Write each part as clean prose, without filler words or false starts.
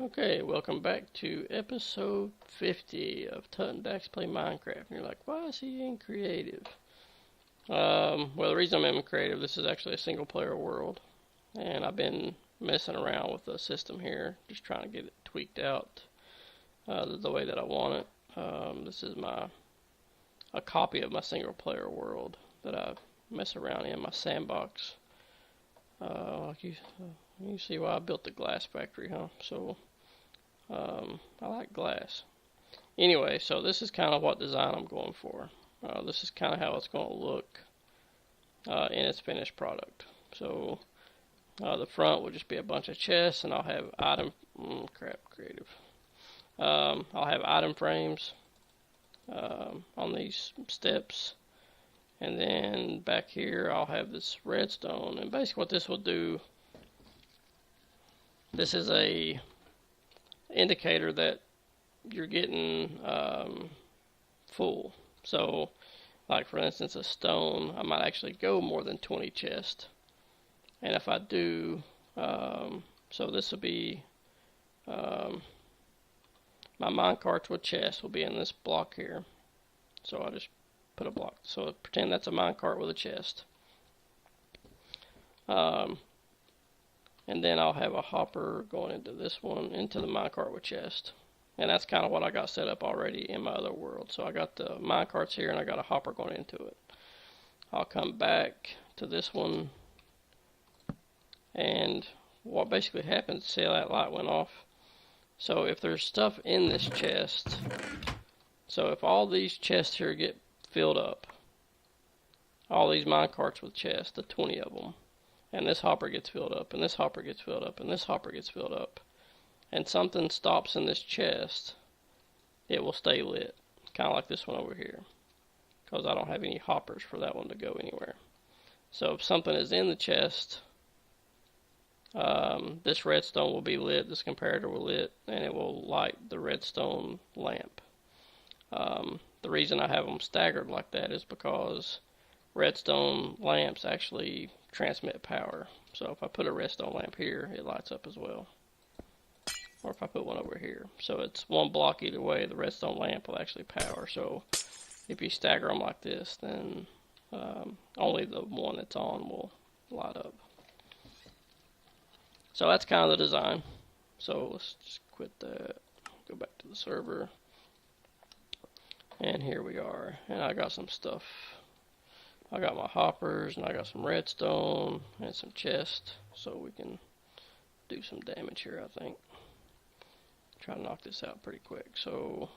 Okay, welcome back to episode 50 of Tut and Dax Play Minecraft. And you're like, why is he in creative? Well, the reason I'm in creative, this is actually a single player world. And I've been messing around with the system here, just trying to get it tweaked out the way that I want it. This is a copy of my single player world that I mess around in my sandbox. You see why I built the glass factory, huh? So, I like glass. Anyway, so this is kind of what design I'm going for. This is kind of how it's going to look in its finished product. So, the front will just be a bunch of chests, and I'll have creative. I'll have item frames on these steps. And then back here, I'll have this redstone. And basically what this will do, this is a indicator that you're getting full. So, like for instance, a stone, I might actually go more than 20 chests. And if I do, so this will be, my minecarts with chests will be in this block here. So I'll just put a block. So pretend that's a minecart with a chest. And then I'll have a hopper going into this one, into the minecart with chest. And that's kind of what I got set up already in my other world. So I got the minecarts here and I got a hopper going into it. I'll come back to this one. And what basically happens, see how that light went off? So if there's stuff in this chest, so if all these chests here get filled up, all these minecarts with chests, the 20 of them, and this hopper gets filled up, and this hopper gets filled up, and this hopper gets filled up, and something stops in this chest, it will stay lit. Kind of like this one over here. Because I don't have any hoppers for that one to go anywhere. So if something is in the chest, this redstone will be lit, this comparator will lit, and it will light the redstone lamp. The reason I have them staggered like that is because redstone lamps actually transmit power. So if I put a redstone lamp here, it lights up as well. Or if I put one over here. So it's one block either way, the redstone lamp will actually power. So if you stagger them like this, then only the one that's on will light up. So that's kind of the design. So let's just quit that, go back to the server. And here we are. And I got some stuff. I got my hoppers, and I got some redstone, and some chest, so we can do some damage here, I think. Try to knock this out pretty quick. So,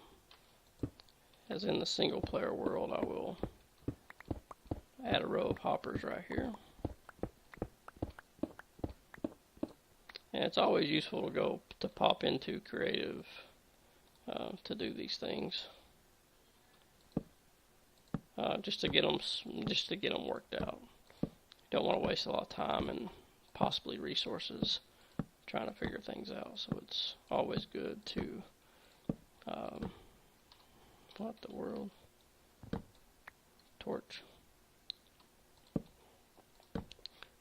as in the single player world, I will add a row of hoppers right here. And it's always useful to pop into creative to do these things. Just to get them worked out. Don't want to waste a lot of time and possibly resources trying to figure things out. So it's always good to what the world torch.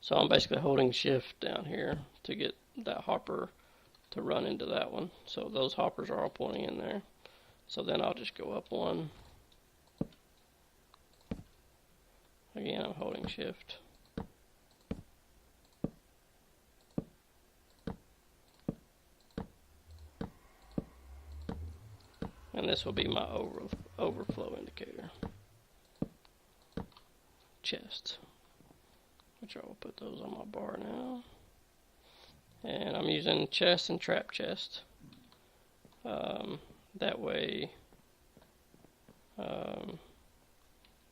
So I'm basically holding shift down here to get that hopper to run into that one. So those hoppers are all pointing in there. So then I'll just go up one. Again, I'm holding shift. And this will be my overflow indicator. Chest. Which I will put those on my bar now. And I'm using chest and trap chest. That way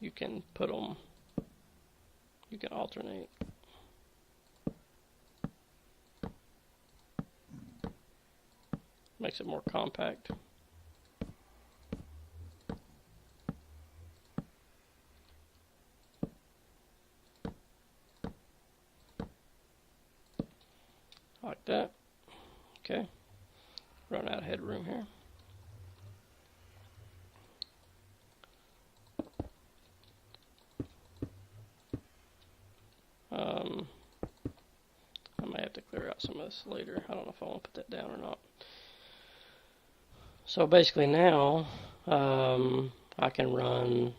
you can put them, you can alternate. Makes it more compact. Like that. Okay. Run out of headroom here. I may have to clear out some of this later. I don't know if I want to put that down or not. So basically now I can run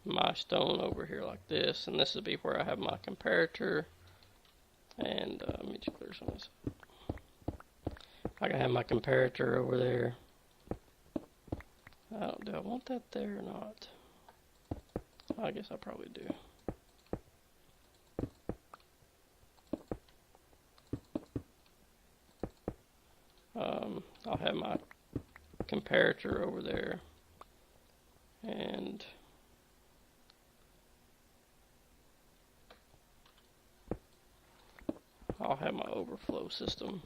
my stone over here like this, and this would be where I have my comparator. And let me just clear some of this. I can have my comparator over there. Do I want that there or not? I guess I probably do. I'll have my comparator over there, and I'll have my overflow system.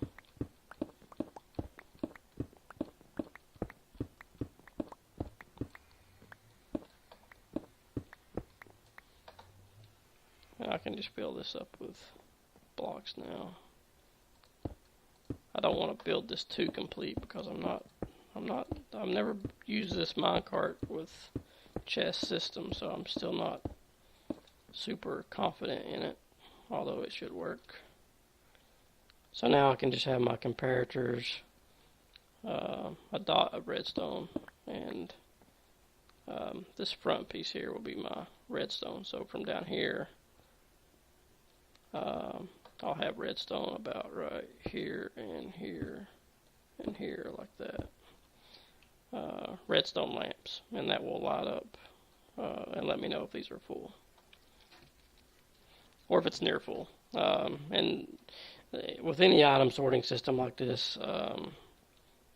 And I can just build this up with blocks now. I don't want to build this too complete because I've never used this minecart with chest system, so I'm still not super confident in it, although it should work. So now I can just have my comparators, a dot of redstone, and this front piece here will be my redstone. So from down here, I'll have redstone about right here and here and here like that. Redstone lamps, and that will light up and let me know if these are full or if it's near full. And with any item sorting system like this,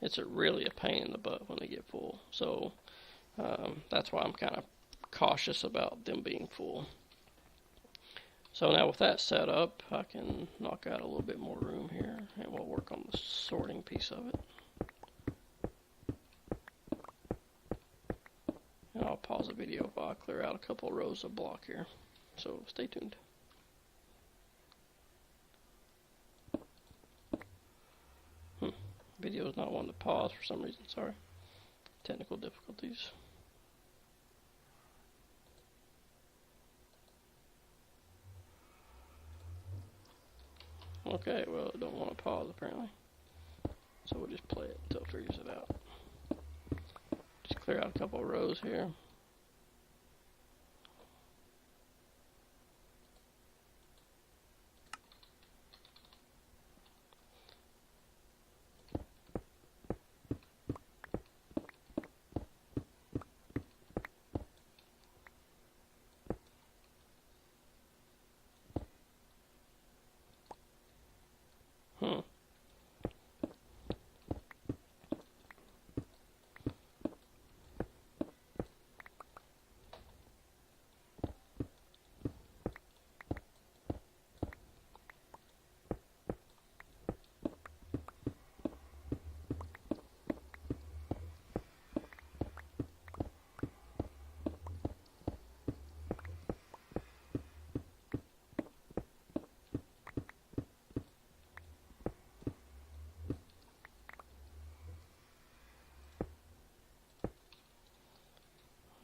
it's really a pain in the butt when they get full. So that's why I'm kind of cautious about them being full. So now with that set up, I can knock out a little bit more room here, and we'll work on the sorting piece of it. And I'll pause the video while I clear out a couple of rows of block here. So stay tuned. Video is not wanting to pause for some reason, sorry. Technical difficulties. Okay, well, it don't want to pause apparently. So we'll just play it until it figures it out. Just clear out a couple of rows here.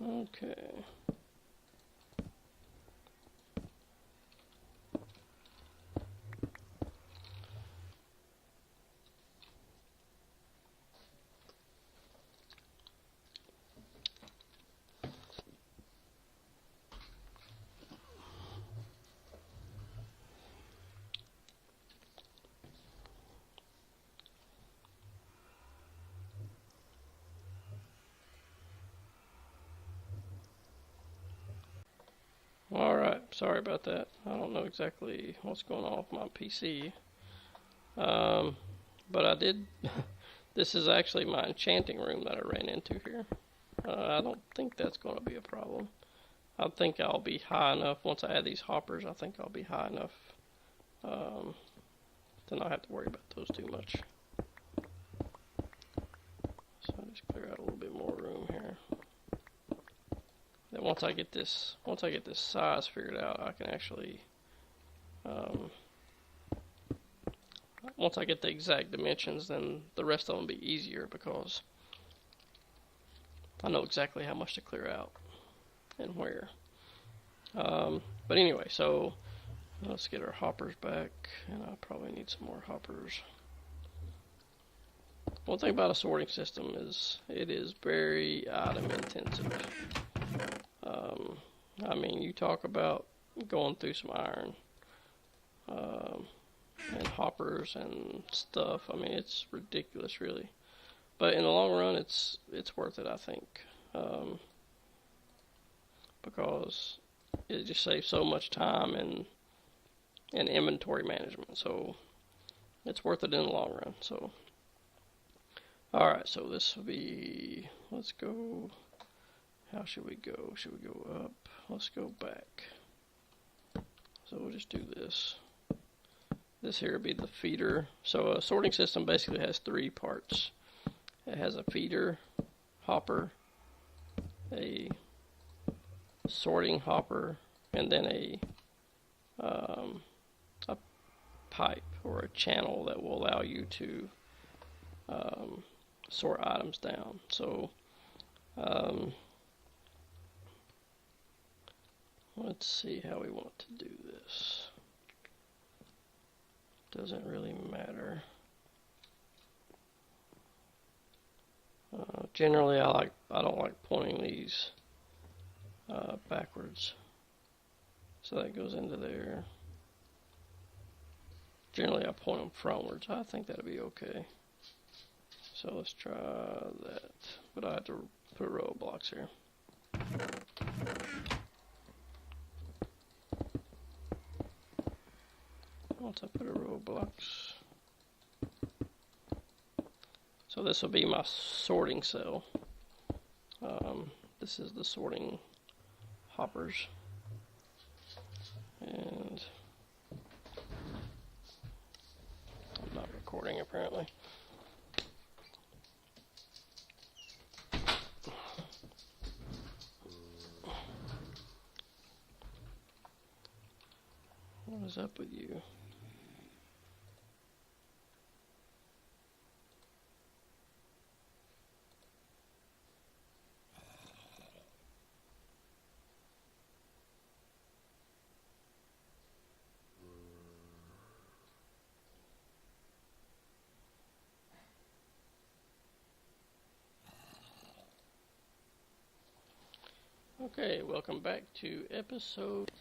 Okay. Alright, sorry about that. I don't know exactly what's going on with my PC. But I did, this is actually my enchanting room that I ran into here. I don't think that's going to be a problem. I think I'll be high enough, once I add these hoppers, I think I'll be high enough to not have to worry about those too much. So I'll just clear out a little bit more room here. Then once I get this size figured out, I can actually, once I get the exact dimensions, then the rest of them will be easier because I know exactly how much to clear out and where. But anyway, so let's get our hoppers back, and I probably need some more hoppers. one thing about a sorting system is it is very item intensive. I mean, you talk about going through some iron and hoppers and stuff. I mean, it's ridiculous, really. But in the long run, it's worth it, I think, because it just saves so much time and inventory management. So it's worth it in the long run. So, all right. So this will be. Let's go. How should we go? Should we go up? Let's go back. So we'll just do this. This here will be the feeder. So a sorting system basically has three parts. It has a feeder, hopper, a sorting hopper, and then a pipe or a channel that will allow you to sort items down. So let's see how we want to do this. Doesn't really matter. Generally, I don't like pointing these backwards. So that goes into there. Generally, I point them frontwards. I think that'll be okay. So let's try that. But I have to put a row of blocks here. Once I put a row of blocks. So this will be my sorting cell. This is the sorting hoppers. And I'm not recording apparently. What is up with you? Okay, welcome back to episode.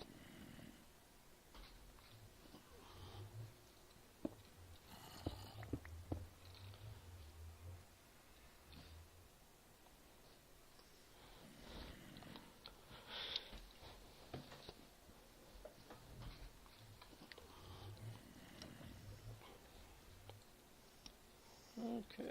Okay.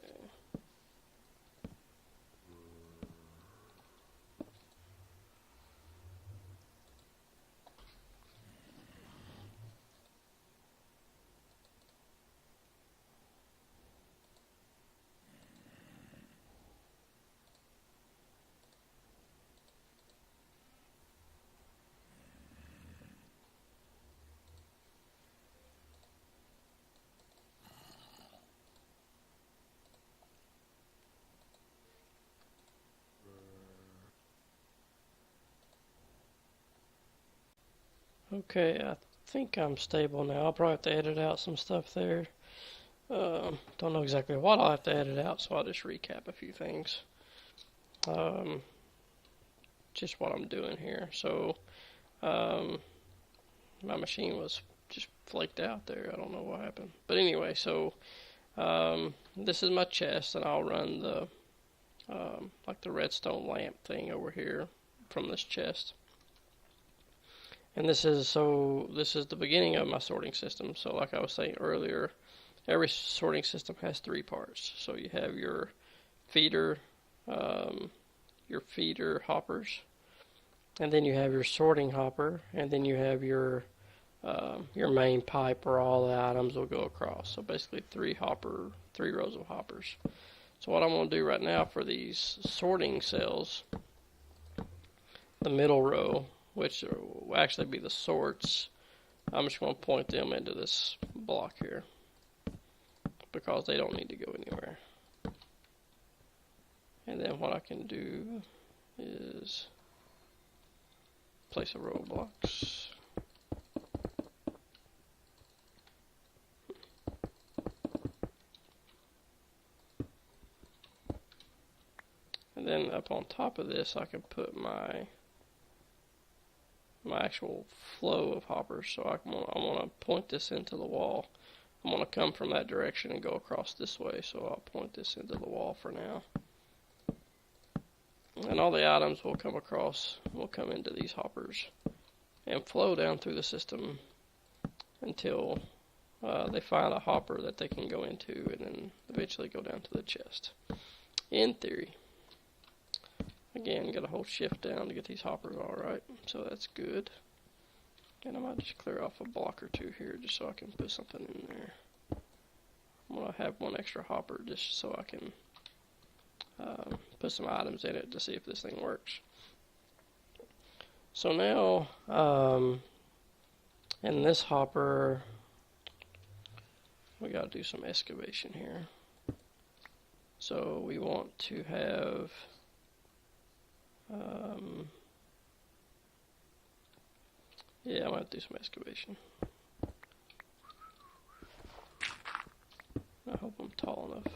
Okay, I think I'm stable now. I'll probably have to edit out some stuff there. Don't know exactly what I'll have to edit out, so I'll just recap a few things. Just what I'm doing here. So, my machine was just flaked out there. I don't know what happened. But anyway, so this is my chest, and I'll run the like the redstone lamp thing over here from this chest. And this is the beginning of my sorting system. So like I was saying earlier, every sorting system has three parts. So you have your feeder hoppers, and then you have your sorting hopper, and then you have your main pipe where all the items will go across. So basically three rows of hoppers. So what I'm going to do right now for these sorting cells, the middle row, which will actually be the sorts, I'm just going to point them into this block here because they don't need to go anywhere. And then what I can do is place a row of blocks. And then up on top of this, I can put my actual flow of hoppers. So I want to point this into the wall. I'm going to come from that direction and go across this way. So I'll point this into the wall for now. And all the items will come across, will come into these hoppers and flow down through the system until they find a hopper that they can go into and then eventually go down to the chest. In theory. Again, got to hold shift down to get these hoppers alright, so that's good. And I might just clear off a block or two here just so I can put something in there. I'm going to have one extra hopper just so I can put some items in it to see if this thing works. So now, in this hopper, we got to do some excavation here. So we want to have yeah, I'm going to do some excavation. I hope I'm tall enough.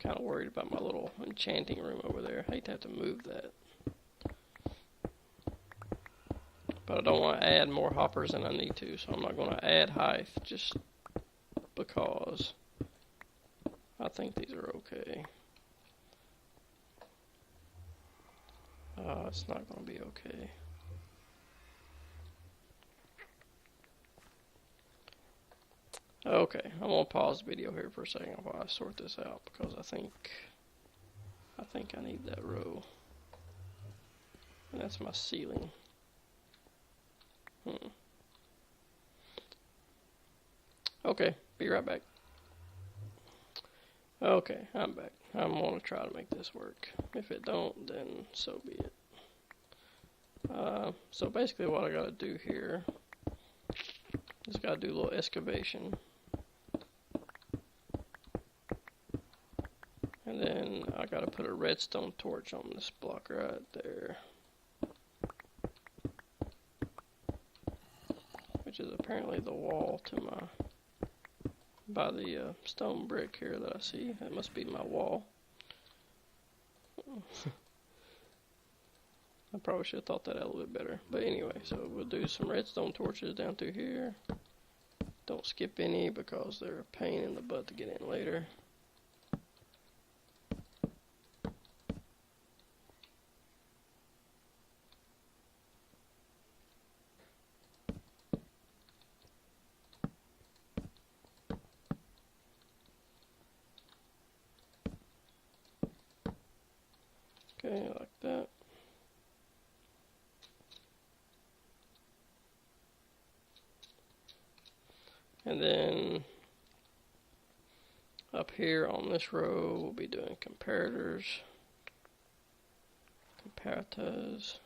Kind of worried about my little enchanting room over there. I hate to have to move that. But I don't want to add more hoppers than I need to, so I'm not going to add height just because I think these are okay. It's not going to be okay. Okay, I'm going to pause the video here for a second while I sort this out because I think I need that row. And that's my ceiling. Okay, be right back. Okay, I'm back. I'm going to try to make this work. If it don't, then so be it. So basically what I got to do here is got to do a little excavation. And then I got to put a redstone torch on this block right there. Which is apparently the wall to my, by the stone brick here that I see. That must be my wall. I probably should have thought that out a little bit better. But anyway, so we'll do some redstone torches down through here. Don't skip any because they're a pain in the butt to get in later. Okay, like that. And then up here on this row, we'll be doing comparators, comparatas,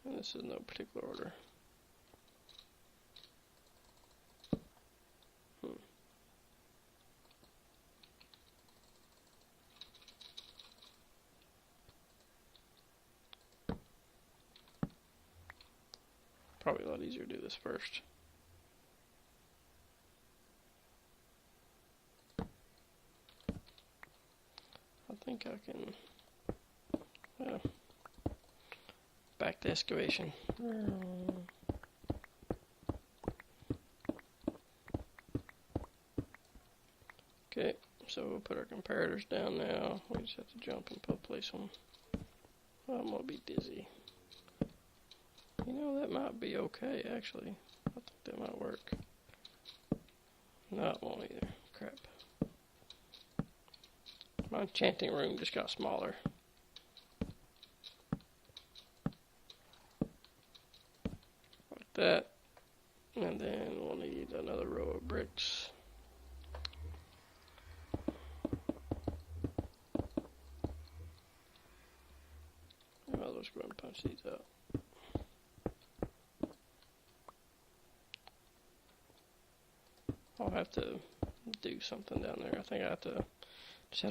and this is no particular order. Probably a lot easier to do this first. I think I can back to excavation. Okay, so we'll put our comparators down now. We just have to jump and place them. I'm gonna be dizzy. You know, that might be okay, actually. I think that might work. No, it won't either. Crap. My enchanting room just got smaller. Like that. And then we'll need another row of bricks. I'll just go ahead and punch these out. I'll have to do something down there. I think I have to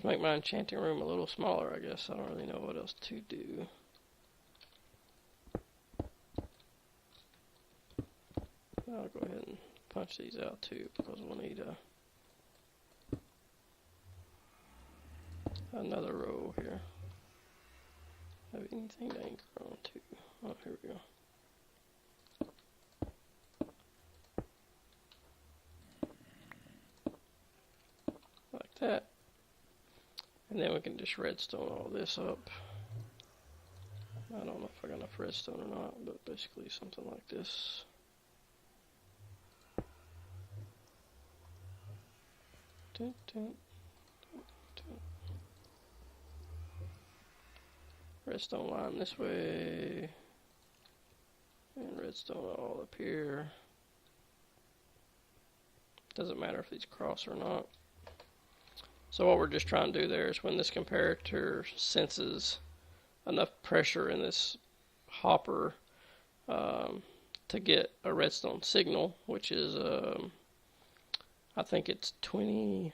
make my enchanting room a little smaller, I guess. I don't really know what else to do. I'll go ahead and punch these out too because we'll need another row here. Have anything to anchor onto? Oh, here we go. Like that. And then we can just redstone all this up. I don't know if I got enough redstone or not, but basically something like this. Dun, dun, dun, dun. Redstone line this way. And redstone all up here. Doesn't matter if these cross or not. So what we're just trying to do there is when this comparator senses enough pressure in this hopper to get a redstone signal, which is I think it's 22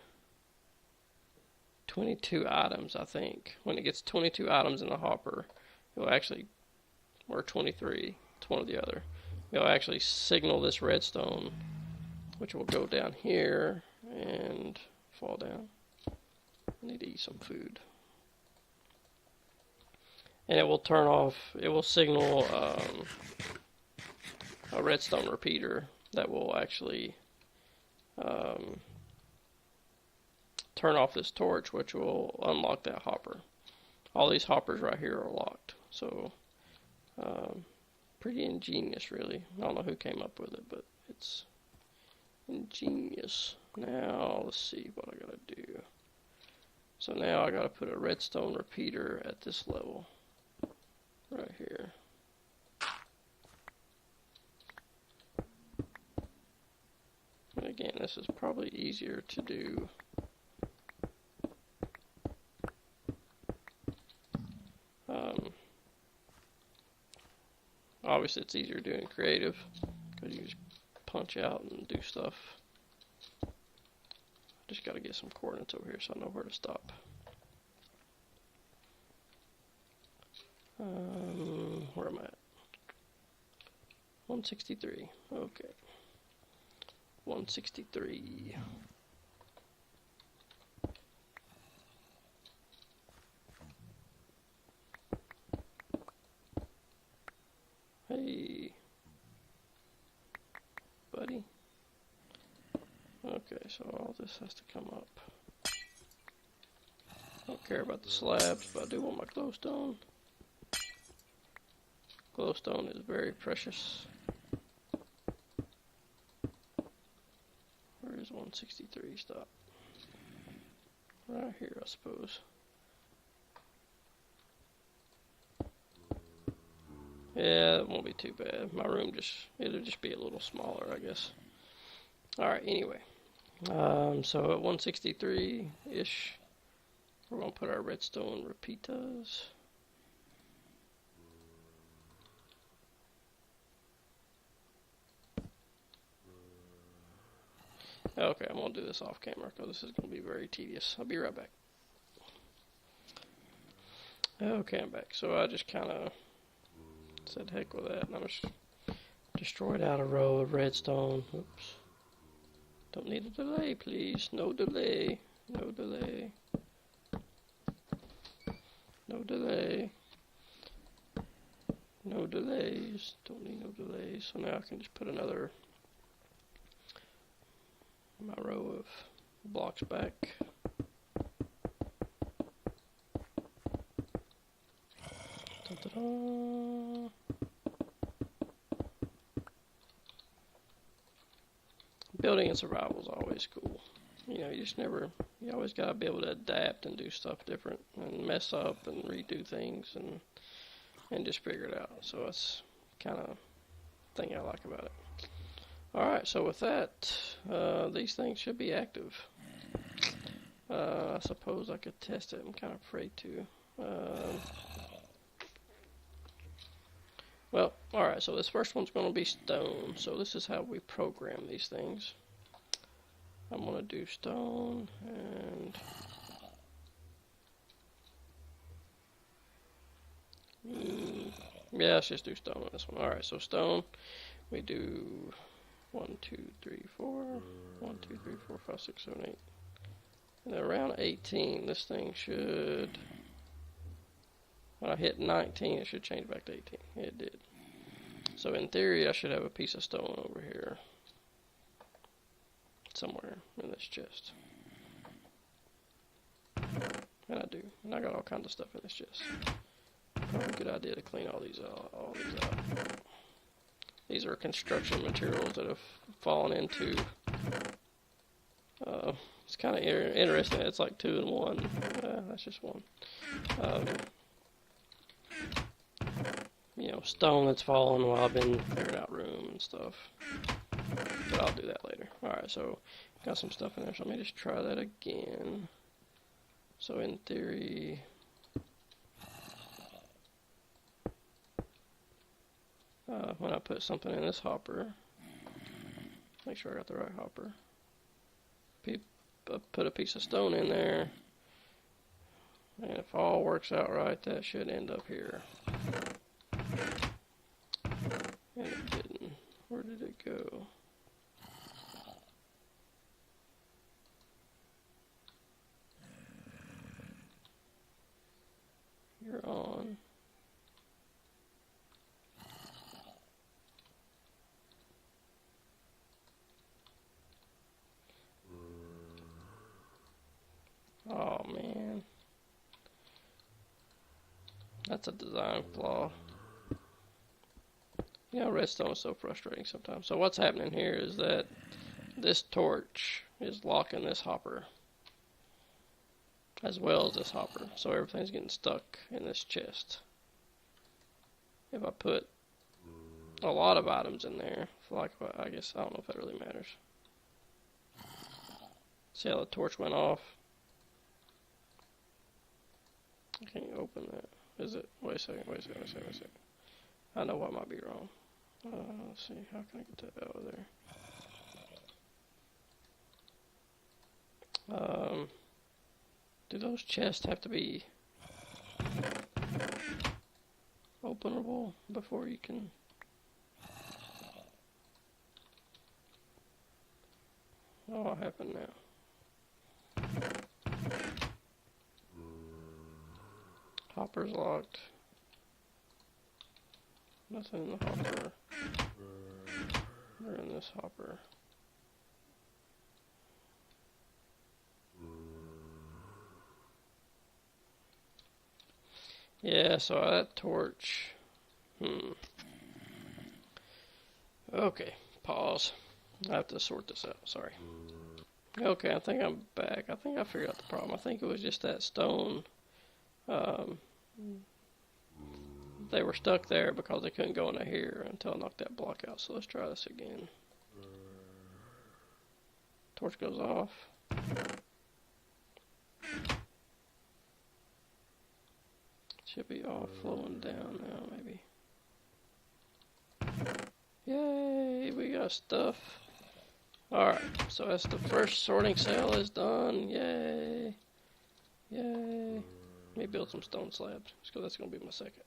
items. I think when it gets 22 items in the hopper, it'll actually, or 23, it's one or the other, it'll actually signal this redstone, which will go down here and fall down. I need to eat some food. And it will turn off, it will signal a redstone repeater that will actually turn off this torch, which will unlock that hopper. All these hoppers right here are locked. So, pretty ingenious, really. I don't know who came up with it, but it's ingenious. Now, let's see what I gotta do. So now I gotta put a redstone repeater at this level. Right here. And again, this is probably easier to do obviously it's easier doing creative because you just punch out and do stuff. Just got to get some coordinates over here so I know where to stop. Where am I at? 163. Okay. 163. Hey, buddy. Okay, so all this has to come up. I don't care about the slabs, but I do want my glowstone. Glowstone is very precious. Where is 163 stop? Right here, I suppose. Yeah, it won't be too bad. My room it'll just be a little smaller, I guess. Alright, anyway. So at 163-ish, we're going to put our redstone repeaters. Okay, I'm going to do this off camera because this is going to be very tedious. I'll be right back. Okay, I'm back. So I just kind of said heck with that, and I just destroyed out a row of redstone. Oops. Don't need a delay, please. No delay. No delay. No delay. No delays. Don't need no delays. So now I can just put my row of blocks back. Da-da-da. Building and survival is always cool. You know, you always gotta be able to adapt and do stuff different and mess up and redo things and just figure it out. So that's kind of thing I like about it. Alright, so with that, these things should be active. I suppose I could test it. I'm kind of afraid to. Well, alright, so this first one's going to be stone. So this is how we program these things. I'm going to do stone and yeah, let's just do stone on this one. Alright, so stone, we do 1, 2, 3, 4, 1, 2, 3, 4, 5, 6, 7, 8, And around 18, this thing should, when I hit 19, it should change back to 18. It did. So in theory, I should have a piece of stone over here somewhere in this chest. And I do. And I got all kinds of stuff in this chest. Probably a good idea to clean all these out. These are construction materials that have fallen into. It's kind of interesting. It's like 2 in 1. That's just one. You know, stone that's fallen while I've been clearing out room and stuff. But I'll do that later. Alright, so got some stuff in there. So let me just try that again. So in theory, when I put something in this hopper, make sure I got the right hopper. Put a piece of stone in there, and if all works out right, that should end up here. And it didn't. Where did it go? You're on. Oh man, that's a design flaw. You know, redstone is so frustrating sometimes. So what's happening here is that this torch is locking this hopper as well as this hopper, so everything's getting stuck in this chest. If I put a lot of items in there, like, I guess, I don't know if that really matters. See how the torch went off? I can't open that. Is it? Wait a second. I know what might be wrong. Let's see. How can I get that out of there? Do those chests have to be openable before you can? Oh, what happened now? Hopper's locked. Nothing in the hopper. They're in this hopper. Yeah, so that torch. Okay, pause. I have to sort this out, sorry. Okay, I think I'm back. I think I figured out the problem. I think it was just that stone. They were stuck there because they couldn't go into here until I knocked that block out. So let's try this again. Torch goes off. Should be all flowing down now, maybe. Yay, we got stuff. Alright, so that's the first sorting cell is done. Yay. Yay. Let me build some stone slabs, because that's going to be my second.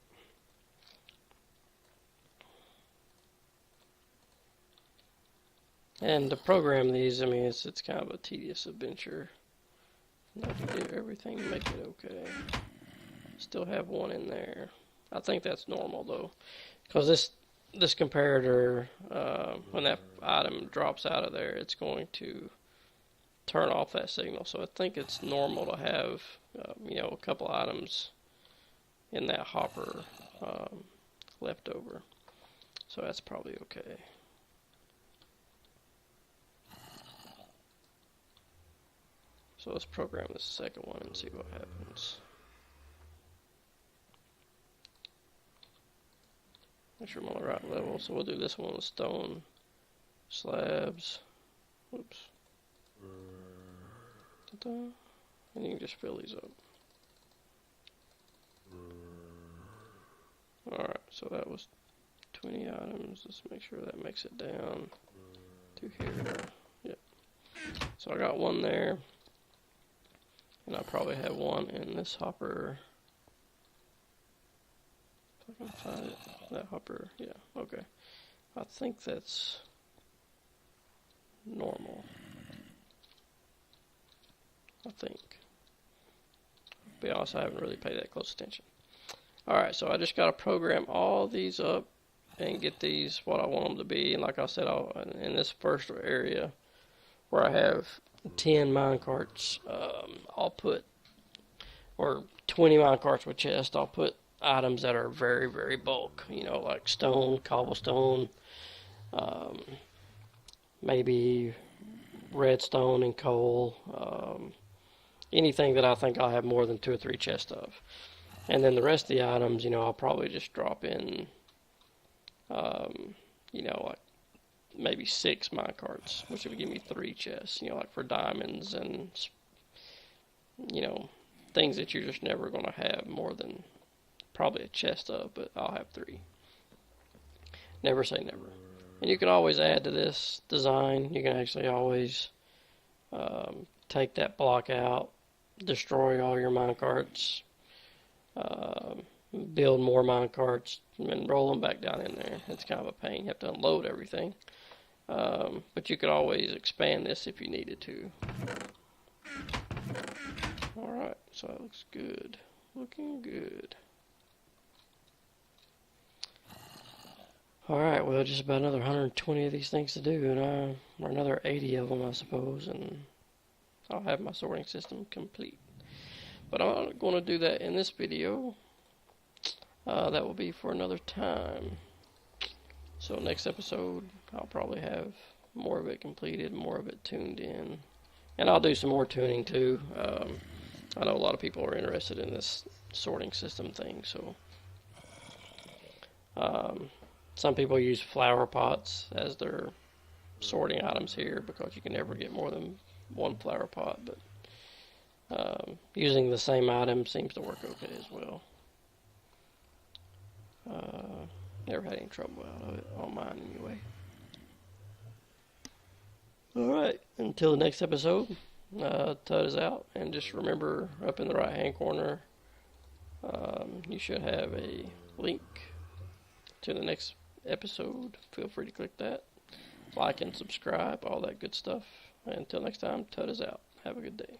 And to program these, I mean, it's kind of a tedious adventure. Not to do everything to make it okay. Still have one in there. I think that's normal though, because this comparator, when that item drops out of there, it's going to turn off that signal. So I think it's normal to have, you know, a couple items in that hopper left over. So that's probably okay. So let's program this second one and see what happens. Make sure I'm on the right level. So we'll do this one with stone slabs. Oops. And you can just fill these up. Alright, so that was 20 items. Let's make sure that makes it down to here. Yep. So I got one there. And I probably have one in this hopper. If I can find it. That hopper. Yeah, okay. I think that's normal. I think. To be honest, I haven't really paid that close attention. Alright, so I just got to program all these up and get these what I want them to be. And like I said, in this first area where I have 10 minecarts, I'll put, or 20 minecarts with chest, I'll put items that are very, very bulk. You know, like stone, cobblestone, maybe redstone and coal, anything that I think I'll have more than 2 or 3 chests of. And then the rest of the items, you know, I'll probably just drop in, you know, like maybe 6 minecarts, which would give me 3 chests, you know, like for diamonds and, you know, things that you're just never going to have more than probably a chest of, but I'll have 3. Never say never. And you can always add to this design. You can actually always take that block out, destroy all your minecarts, build more minecarts, and roll them back down in there. It's kind of a pain. You have to unload everything. But you could always expand this if you needed to. Alright, so that looks good. Looking good. Alright, well, just about another 120 of these things to do, and or another 80 of them, I suppose, and I'll have my sorting system complete. But I'm not going to do that in this video. That will be for another time. So next episode, I'll probably have more of it completed, more of it tuned in. And I'll do some more tuning too. I know a lot of people are interested in this sorting system thing, so some people use flower pots as their sorting items here because you can never get more than 1 flower pot, but using the same item seems to work okay as well. Never had any trouble out of it on mine anyway. Alright, until the next episode, Tut is out, and just remember, up in the right hand corner, you should have a link to the next episode. Feel free to click that. Like and subscribe, all that good stuff. Until next time, Tut is out. Have a good day.